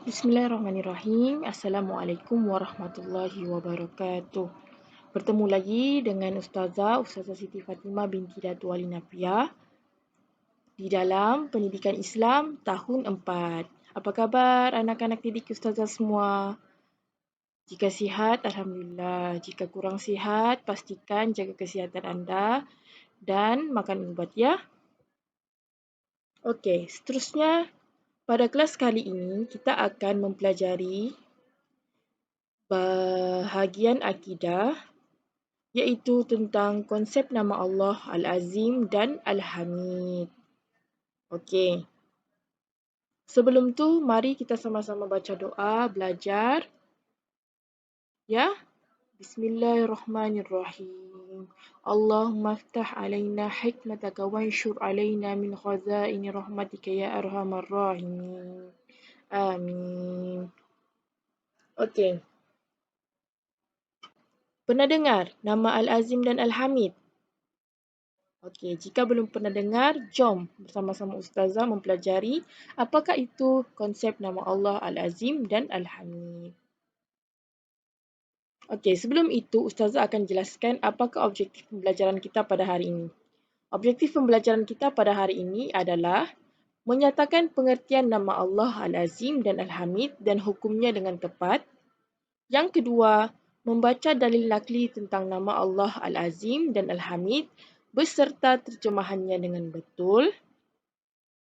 Bismillahirrahmanirrahim. Assalamualaikum warahmatullahi wabarakatuh. Bertemu lagi dengan Ustazah Siti Fatimah binti Dato' Wali Nafiah di dalam Pendidikan Islam tahun 4. Apa khabar anak-anak didik Ustazah semua? Jika sihat, Alhamdulillah. Jika kurang sihat, pastikan jaga kesihatan anda dan makan ubat ya. Okey, seterusnya pada kelas kali ini kita akan mempelajari bahagian akidah, iaitu tentang konsep nama Allah Al-Azim dan Al-Hamid. Okey. Sebelum tu, mari kita sama-sama baca doa, belajar. Ya? Bismillahirrahmanirrahim. Allahumma aftah alaina hikmataka wanshur alaina min khazaini rahmatika ya arhamar rahimin. Amin. Okey. Pernah dengar nama Al-Azim dan Al-Hamid? Okey, jika belum pernah dengar, jom bersama-sama Ustazah mempelajari apakah itu konsep nama Allah Al-Azim dan Al-Hamid. Okey, sebelum itu Ustazah akan jelaskan apakah objektif pembelajaran kita pada hari ini. Objektif pembelajaran kita pada hari ini adalah menyatakan pengertian nama Allah Al-Azim dan Al-Hamid dan hukumnya dengan tepat. Yang kedua, membaca dalil nakli tentang nama Allah Al-Azim dan Al-Hamid beserta terjemahannya dengan betul.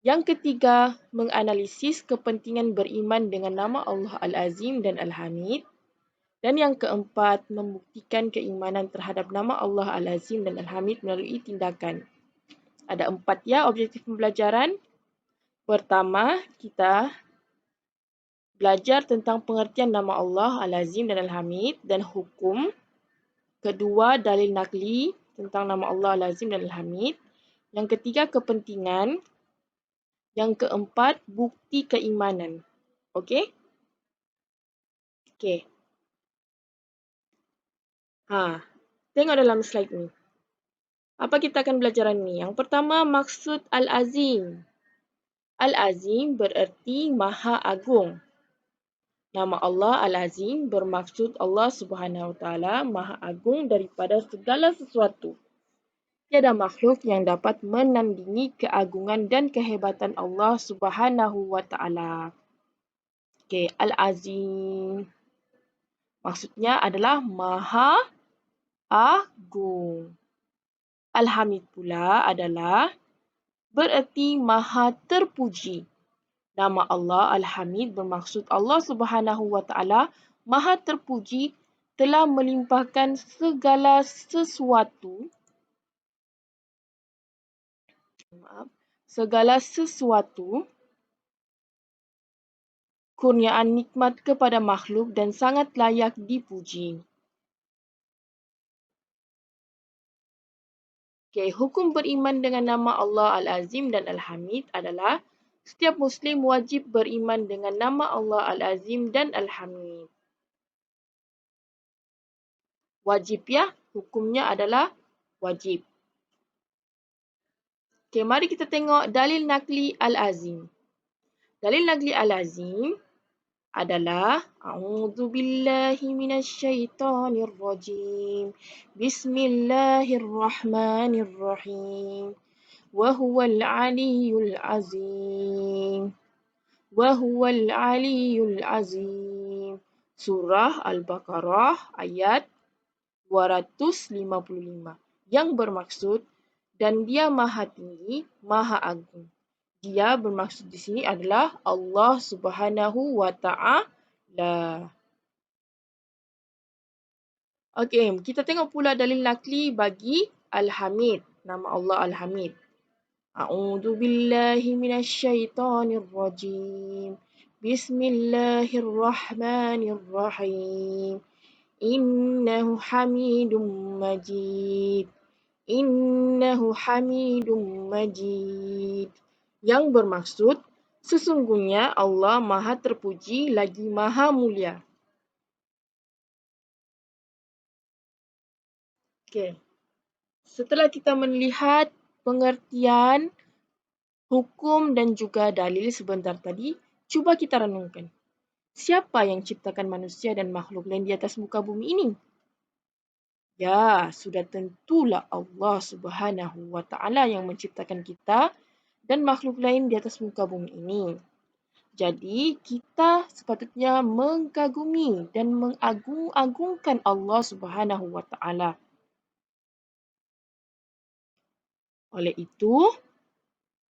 Yang ketiga, menganalisis kepentingan beriman dengan nama Allah Al-Azim dan Al-Hamid. Dan yang keempat, membuktikan keimanan terhadap nama Allah Al-Azim dan Al-Hamid melalui tindakan. Ada 4 ya objektif pembelajaran. Pertama, kita belajar tentang pengertian nama Allah Al-Azim dan Al-Hamid dan hukum. Kedua, dalil nakli tentang nama Allah Al-Azim dan Al-Hamid. Yang ketiga, kepentingan. Yang keempat, bukti keimanan. Okey? Okey. Tengok dalam slide ni. Apa kita akan belajar ni? Yang pertama, maksud Al-Azim. Al-Azim bererti Maha Agung. Nama Allah Al-Azim bermaksud Allah Subhanahu Wa Taala Maha Agung daripada segala sesuatu. Tiada makhluk yang dapat menandingi keagungan dan kehebatan Allah Subhanahu Wa Taala. Okey, Al-Azim maksudnya adalah Maha Agung. Al-Hamid pula adalah bererti Maha Terpuji. Nama Allah Al-Hamid bermaksud Allah Subhanahu Wa Taala Maha Terpuji telah melimpahkan segala sesuatu kurniaan nikmat kepada makhluk dan sangat layak dipuji. Okay, hukum beriman dengan nama Allah Al-Azim dan Al-Hamid adalah setiap Muslim wajib beriman dengan nama Allah Al-Azim dan Al-Hamid. Wajib ya, hukumnya adalah wajib. Okay, mari kita tengok dalil nakli Al-Azim. Dalil nakli Al-Azim adalah A'udzubillahi minasyaitonirrajim. Bismillahirrahmanirrahim. Wahuwal aliyul azim. Wahuwal aliyul azim. Surah Al-Baqarah ayat 255 yang bermaksud dan dia maha tinggi, maha agung. Dia bermaksud di sini adalah Allah Subhanahu Wa Taala. Okey, kita tengok pula dalil nakli bagi Al-Hamid, nama Allah Al-Hamid. A'udzu billahi minasyaitonir rajim. Bismillahirrahmanirrahim. Innahu Hamidum Majid. Innahu Hamidum Majid. Yang bermaksud sesungguhnya Allah Maha Terpuji lagi Maha Mulia. Okey. Setelah kita melihat pengertian, hukum dan juga dalil sebentar tadi, cuba kita renungkan. Siapa yang ciptakan manusia dan makhluk lain di atas muka bumi ini? Ya, sudah tentulah Allah Subhanahu wa Ta'ala yang menciptakan kita dan makhluk lain di atas muka bumi ini. Jadi, kita sepatutnya mengagumi dan mengagung-agungkan Allah Subhanahu wa Ta'ala. Oleh itu,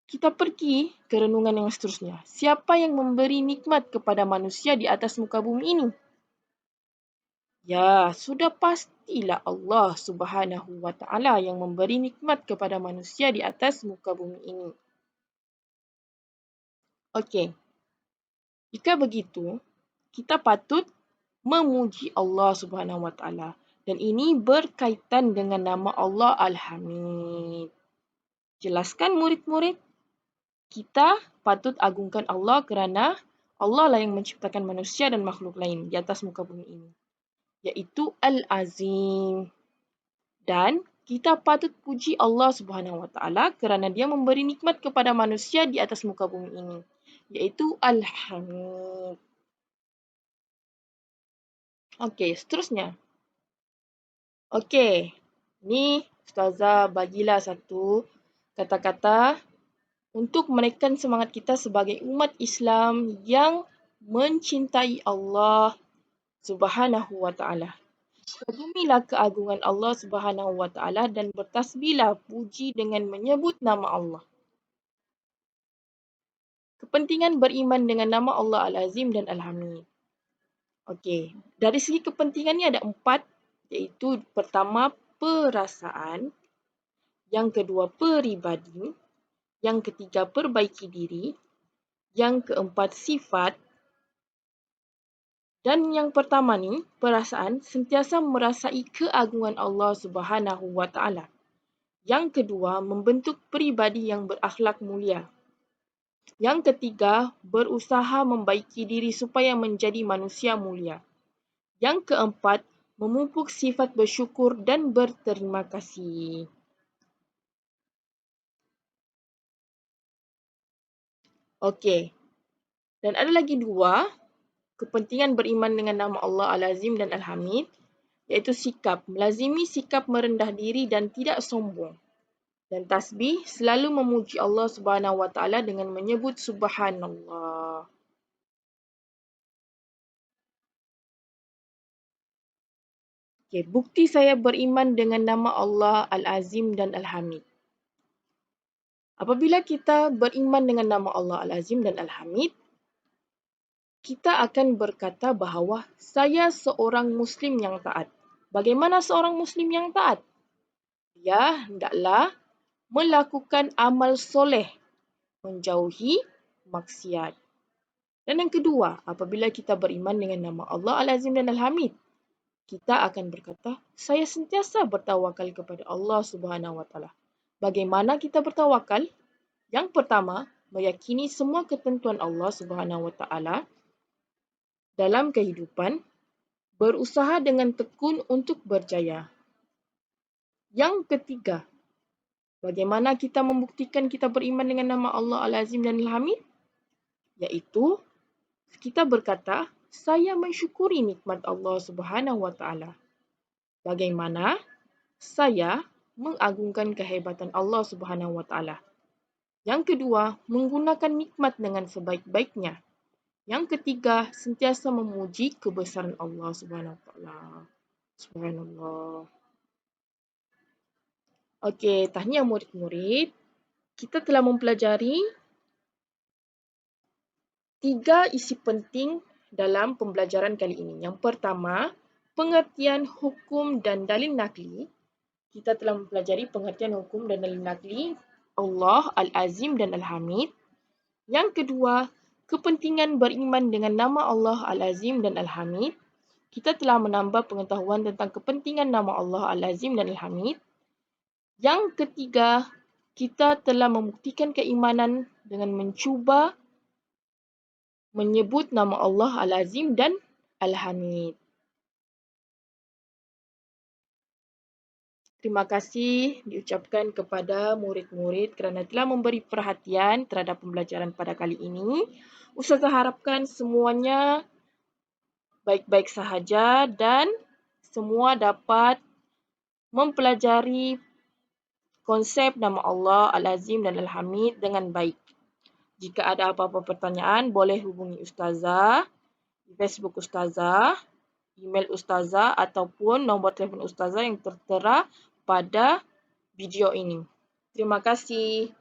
kita pergi ke renungan yang seterusnya. Siapa yang memberi nikmat kepada manusia di atas muka bumi ini? Ya, sudah pastilah Allah Subhanahu wa Ta'ala yang memberi nikmat kepada manusia di atas muka bumi ini. Okey, jika begitu, kita patut memuji Allah Subhanahu wa Ta'ala. Dan ini berkaitan dengan nama Allah Al-Hamid. Jelaskan murid-murid, kita patut agungkan Allah kerana Allah lah yang menciptakan manusia dan makhluk lain di atas muka bumi ini, iaitu Al-Azim. Dan kita patut puji Allah Subhanahu wa Ta'ala kerana Dia memberi nikmat kepada manusia di atas muka bumi ini, iaitu Al-Hamid. Okey, seterusnya. Okey, ni Ustazah bagilah satu kata-kata untuk menaikkan semangat kita sebagai umat Islam yang mencintai Allah Subhanahu wa Ta'ala. Kagumilah keagungan Allah Subhanahu wa Ta'ala dan bertasbihlah puji dengan menyebut nama Allah. Kepentingan beriman dengan nama Allah Al-Azim dan Al-Hamid. Okey, dari segi kepentingan ni ada 4, iaitu pertama perasaan, yang kedua peribadi, yang ketiga perbaiki diri, yang keempat sifat, dan yang pertama ni perasaan sentiasa merasai keagungan Allah Subhanahu wa Ta'ala. Yang kedua membentuk peribadi yang berakhlak mulia. Yang ketiga berusaha membaiki diri supaya menjadi manusia mulia. Yang keempat memupuk sifat bersyukur dan berterima kasih. Okey. Dan ada lagi 2 kepentingan beriman dengan nama Allah Al-Azim dan Al-Hamid, iaitu sikap. Melazimi sikap merendah diri dan tidak sombong. Dan tasbih selalu memuji Allah Subhanahu wa Ta'ala dengan menyebut Subhanallah. Okay, bukti saya beriman dengan nama Allah Al-Azim dan Al-Hamid. Apabila kita beriman dengan nama Allah Al-Azim dan Al-Hamid, kita akan berkata bahawa saya seorang Muslim yang taat. Bagaimana seorang Muslim yang taat? Dia hendaklah melakukan amal soleh, menjauhi maksiat. Dan yang kedua, apabila kita beriman dengan nama Allah Al-Azim dan Al-Hamid, kita akan berkata, saya sentiasa bertawakal kepada Allah Subhanahu wa Ta'ala. Bagaimana kita bertawakal? Yang pertama, meyakini semua ketentuan Allah Subhanahu wa Ta'ala dalam kehidupan, berusaha dengan tekun untuk berjaya. Yang ketiga, bagaimana kita membuktikan kita beriman dengan nama Allah Al-Azim dan Al-Hamid? Iaitu, kita berkata, saya mensyukuri nikmat Allah Subhanahu wa Ta'ala. Bagaimana saya mengagungkan kehebatan Allah Subhanahu wa Ta'ala. Yang kedua, menggunakan nikmat dengan sebaik-baiknya. Yang ketiga, sentiasa memuji kebesaran Allah Subhanahu wa Ta'ala. Subhanallah. Okey, tahniah murid-murid. Kita telah mempelajari 3 isi penting dalam pembelajaran kali ini. Yang pertama, pengertian hukum dan dalil nakli. Kita telah mempelajari pengertian hukum dan dalil nakli Allah Al-Azim dan Al-Hamid. Yang kedua, kepentingan beriman dengan nama Allah Al-Azim dan Al-Hamid. Kita telah menambah pengetahuan tentang kepentingan nama Allah Al-Azim dan Al-Hamid. Yang ketiga, kita telah membuktikan keimanan dengan mencuba menyebut nama Allah Al-Azim dan Al-Hamid. Terima kasih diucapkan kepada murid-murid kerana telah memberi perhatian terhadap pembelajaran pada kali ini. Ustazah harapkan semuanya baik-baik sahaja dan semua dapat mempelajari konsep nama Allah Al-Azim dan Al-Hamid dengan baik. Jika ada apa-apa pertanyaan, boleh hubungi Ustazah, Facebook Ustazah, email Ustazah ataupun nombor telefon Ustazah yang tertera pada video ini. Terima kasih.